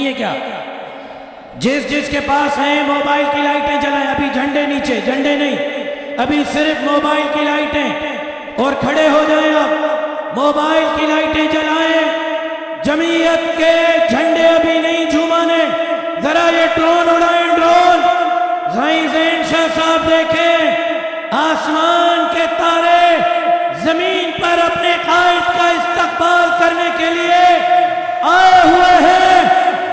ये क्या? जिस जिसके पास है मोबाइल की लाइटें जलाएं। अभी झंडे नीचे, झंडे नहीं, अभी सिर्फ मोबाइल की लाइटें। और खड़े हो जाएं आप, मोबाइल की लाइटें जलाएं। जमीयत के झंडे अभी नहीं झूमाने। जरा ये ड्रोन उड़ाएं, ड्रोन। ज़ैन शाह साहब देखें, आसमान के तारे जमीन पर अपने कायद का इस्तकबाल करने के लिए आए हुए हैं।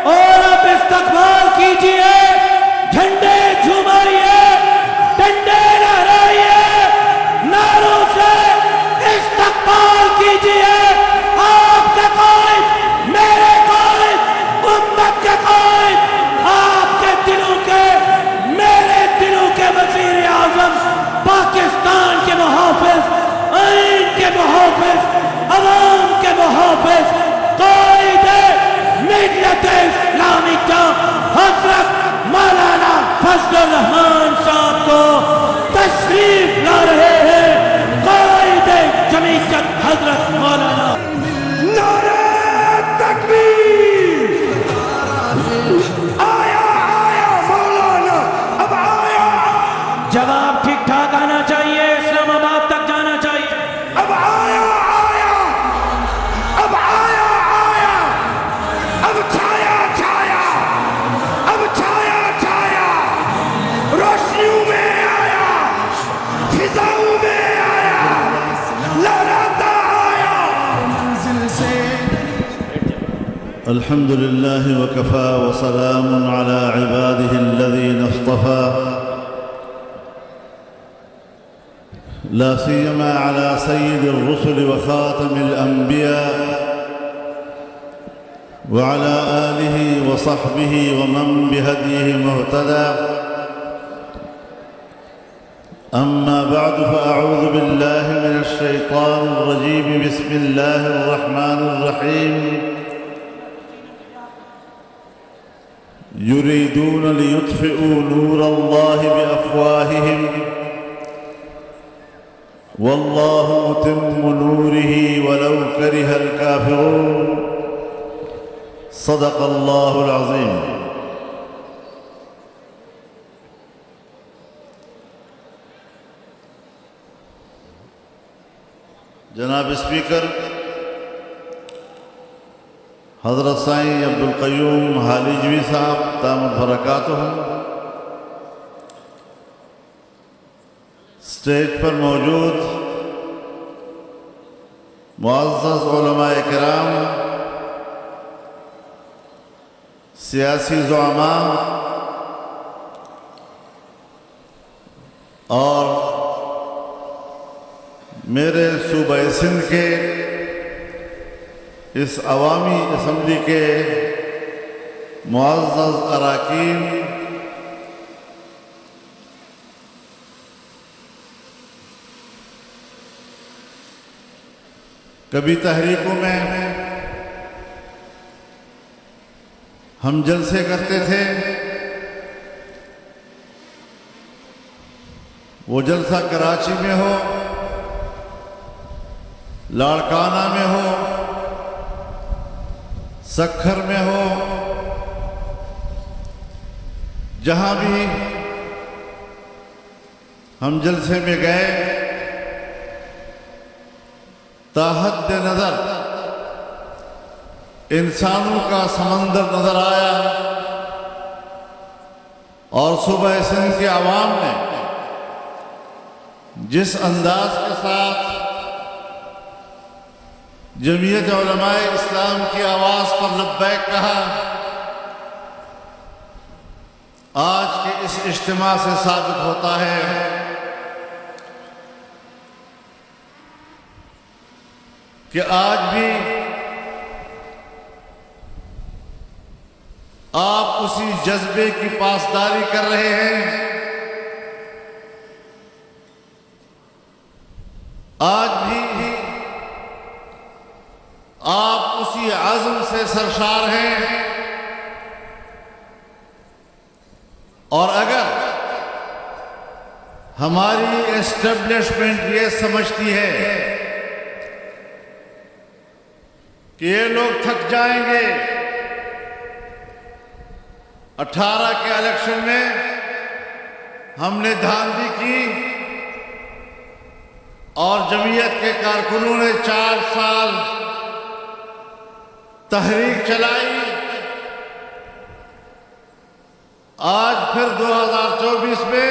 और अब इस्तकबाल कीजिए, झंडे झुमाइए, डंडे लहराइए, नारों से इस्तकबाल कीजिए। आपके कायद, मेरे कायद, उम्मत के कायद, आपके दिलों के, मेरे दिलों के वज़ीर आज़म, पाकिस्तान के मुहाफ़िज़, आइन के मुहाफ़िज़, अवाम के मुहाफ़िज़, कायदे मिल्लत इस्लामी का हज़रत मौलाना फज़लुर रहमान साहब को तशरीफ ला रहे हैं। कायदे जमीयत हज़रत मौलाना। नारे तकबीर! आया आया मौलाना, अब आया। जवाब ठीक ठाक आना चाहिए, इस्लामाबाद तक जाना चाहिए। अब आया आया, अब आया आया, अब छाया छाया, अब छाया छाया, रोशनियों में आया, फिजाओं में आया, लहराता आया। अल्हम्दुलिल्लाह वकफ़ा वसलामुन अला इबादिहि अल्लज़ीना इस्तफ़ा ला सियमा अला सय्यिदिर रुसुल व ख़ातमिल अंबिया व अला आलिहि व सहबिहि व मन बिहदिहि मुहतदा। अम्मा बअद फ़अऊज़ु बिल्लाहि मिनश शैतानिर रजीम। बिस्मिल्लाहिर रहमानिर रहीम। युरीदून लियुत्फ़िऊ नूरल्लाहि बिअफ़वाहिहिम वल्लाहु मुतिम्मु नूरिही वलौ करिहल काफ़िरून। सदक़ल्लाहुल अज़ीम। जनाब स्पीकर हज़रत साईं अब्दुल क़य्यूम हालिजवी साहब दामद बरकातुहू, स्टेज पर मौजूद मुअज़्ज़ज़ उलमाए किराम, सियासी ज़ुअमा और मेरे सूबा सिंध के इस अवामी असम्बली के मुअज़्ज़ज़ अराकीन, कभी तहरीकों में हम जलसे करते थे, वो जलसा कराची में हो, लाड़काना में हो, सक्खर में हो, जहां भी हम जलसे में गए, ताहद नजर इंसानों का समंदर नजर आया। और सूबा सिंध के अवाम ने जिस अंदाज के साथ जमीयत उलमाए इस्लाम की आवाज़ पर लब्बैक कहा, आज के इस इज्तिमा से साबित होता है कि आज भी आप उसी जज्बे की पासदारी कर रहे हैं। आज भी आप उसी आज़म से सरशार हैं। और अगर हमारी एस्टेब्लिशमेंट ये समझती है कि ये लोग थक जाएंगे, 18 के इलेक्शन में हमने धांधली की और जमीयत के कारकुनों ने 4 साल तहरीक चलाई। आज फिर 2024 में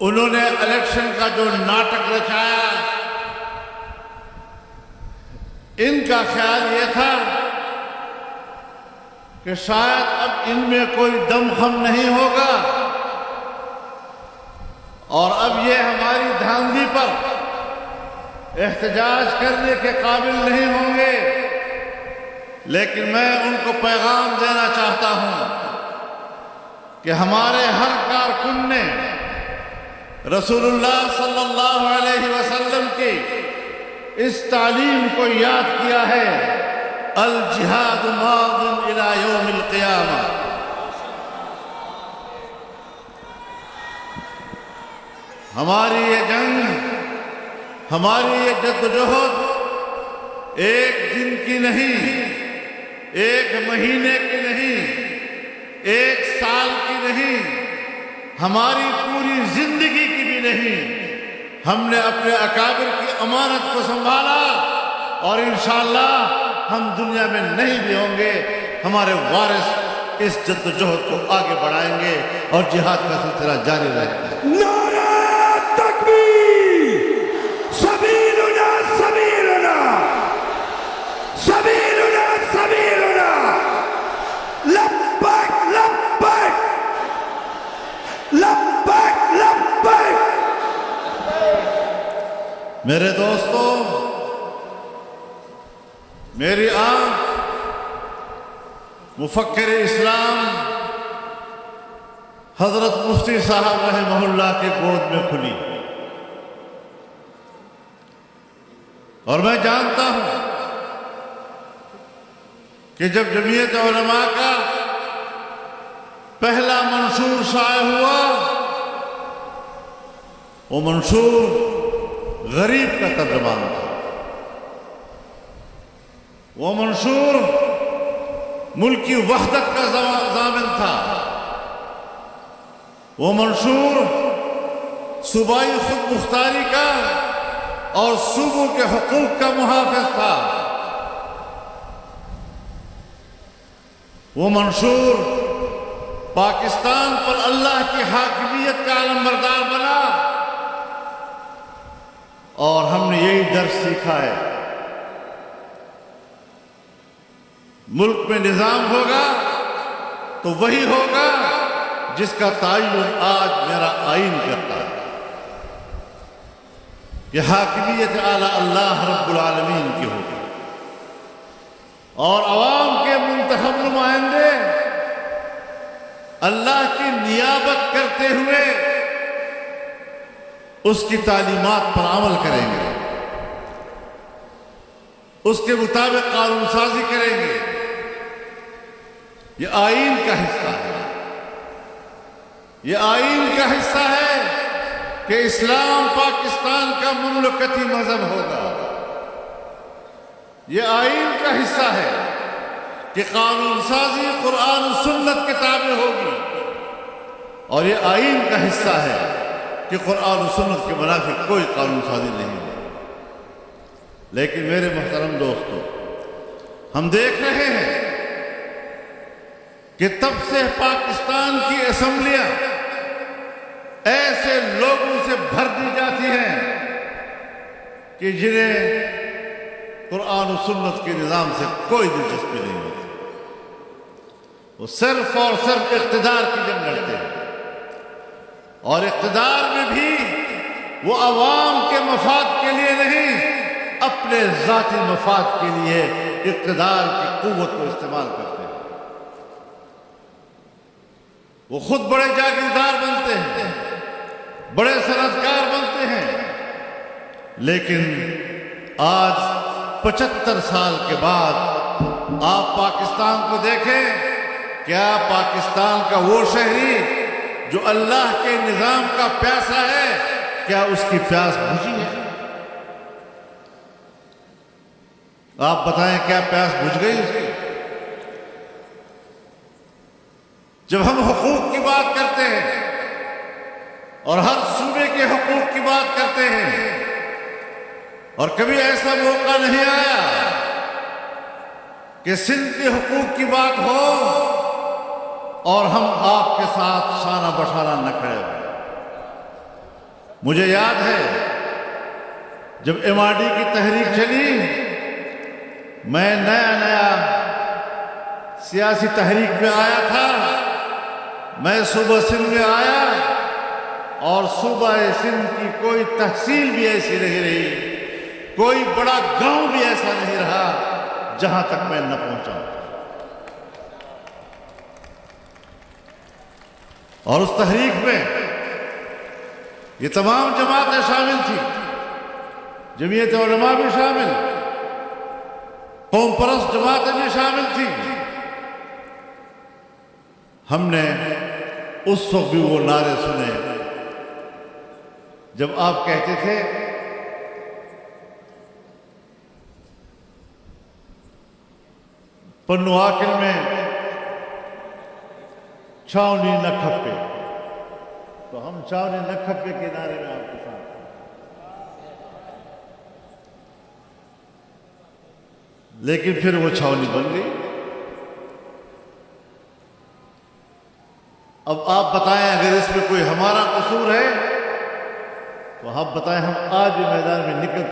उन्होंने इलेक्शन का जो नाटक रचाया, इनका ख्याल यह था कि शायद अब इनमें कोई दमखम नहीं होगा और अब ये हमारी धांधली पर एहतजाज करने के काबिल नहीं होंगे। लेकिन मैं उनको पैगाम देना चाहता हूं कि हमारे हर कारकुन ने रसूलुल्लाह सल्लल्लाहु अलैहि वसल्लम की इस तालीम को याद किया है, अल जिहाद मादिन इला यौमिल क़ियामा। हमारी ये जंग, हमारी ये जद्दोजहद एक दिन की नहीं, एक महीने की नहीं, एक साल की नहीं, हमारी पूरी जिंदगी की भी नहीं। हमने अपने अकाबिर की अमानत को संभाला और इंशाअल्लाह हम दुनिया में नहीं भी होंगे, हमारे वारिस इस जद्दोजहद को आगे बढ़ाएंगे और जिहाद का सिलसिला जारी रहेगा। नारा तकबीर, सबीलुना सबीलुना, सबीलुना सबीलुना, लब्बैक लब्बैक, लब्बैक लब्बैक। मेरे दोस्तों, मेरी आंख मुफक्किर इस्लाम हजरत मुफ्ती साहब रहमहुल्लाह के गोद में खुली और मैं जानता हूं कि जब जमीयत उलमा का पहला मंशूर शाये हुआ, वो मंशूर गरीब का तर्जुमान था, वो मंशूर मुल्क की वहदत का ज़ामिन था, वो मंशूर सूबाई खुद मुख्तारी का और सूबों के हुकूक का मुहाफ़िज़ था। वो मंशूर पाकिस्तान पर अल्लाह की हाकिमियत का अलमबरदार बना और हमने यही दर्स सीखा है, मुल्क में निजाम होगा तो वही होगा जिसका तायुन आज मेरा आइन करता है। यह हाकिमियत आला अल्लाह रब्बुल आलमीन की होगी और अवाम के मुंतखब नुमाइंदे अल्लाह की नियाबत करते हुए उसकी तालीमात पर अमल करेंगे, उसके मुताबिक कानून साजी करेंगे। ये आईन का हिस्सा है, ये आईन का हिस्सा है कि इस्लाम पाकिस्तान का मुमलकती मजहब होगा। ये आईन का हिस्सा है कि कानून साजी कुरान और सुन्नत की ताबे होगी और ये आईन का हिस्सा है कि कुरान और सुन्नत के मुनाफिक कोई कानून साजी नहीं है। लेकिन मेरे मोहतरम दोस्तों, हम देख रहे हैं कि तब से पाकिस्तान की असेंबलियां ऐसे लोगों से भर दी जाती हैं कि जिन्हें कुरान और सुन्नत के निज़ाम से कोई दिलचस्पी नहीं होती। वो सिर्फ और सिर्फ इक़्तिदार की जंग लड़ते हैं और इक़्तिदार में भी वो अवाम के मफाद के लिए नहीं, अपने ज़ाती मफाद के लिए इक़्तिदार की क़ुव्वत को इस्तेमाल करते हैं। वो खुद बड़े जागीरदार बनते हैं, बड़े सनदकार बनते हैं, लेकिन आज 75 साल के बाद आप पाकिस्तान को देखें, क्या पाकिस्तान का वो शहरी जो अल्लाह के निजाम का प्यासा है, क्या उसकी प्यास बुझी है? आप बताएं, क्या प्यास बुझ गई उसकी? जब हम हुकूक की बात करते हैं और हर सूबे के हुकूक की बात करते हैं, और कभी ऐसा मौका नहीं आया कि सिंध के हुकूक की बात हो और हम आपके साथ शाना बशाना न खड़े हो। मुझे याद है जब MRD की तहरीक चली, मैं नया सियासी तहरीक में आया था। मैं सूबा सिंध में आया और सूबा सिंध की कोई तहसील भी ऐसी नहीं रही, कोई बड़ा गांव भी ऐसा नहीं रहा जहां तक मैं न पहुंचा। और उस तहरीक में ये तमाम जमातें शामिल थी, जमीयत उलमा भी शामिल, कौम परस्त जमातें भी शामिल थी। हमने उस वक्त भी वो नारे सुने जब आप कहते थे पन्नू आकिल में छावनी न खप्पे, तो हम छावनी न खप्पे के नारे में आपके साथ। लेकिन फिर वो छावनी बन गई। अब आप बताएं, अगर इसमें कोई हमारा कसूर है तो आप बताएं, हम आज भी मैदान में निकल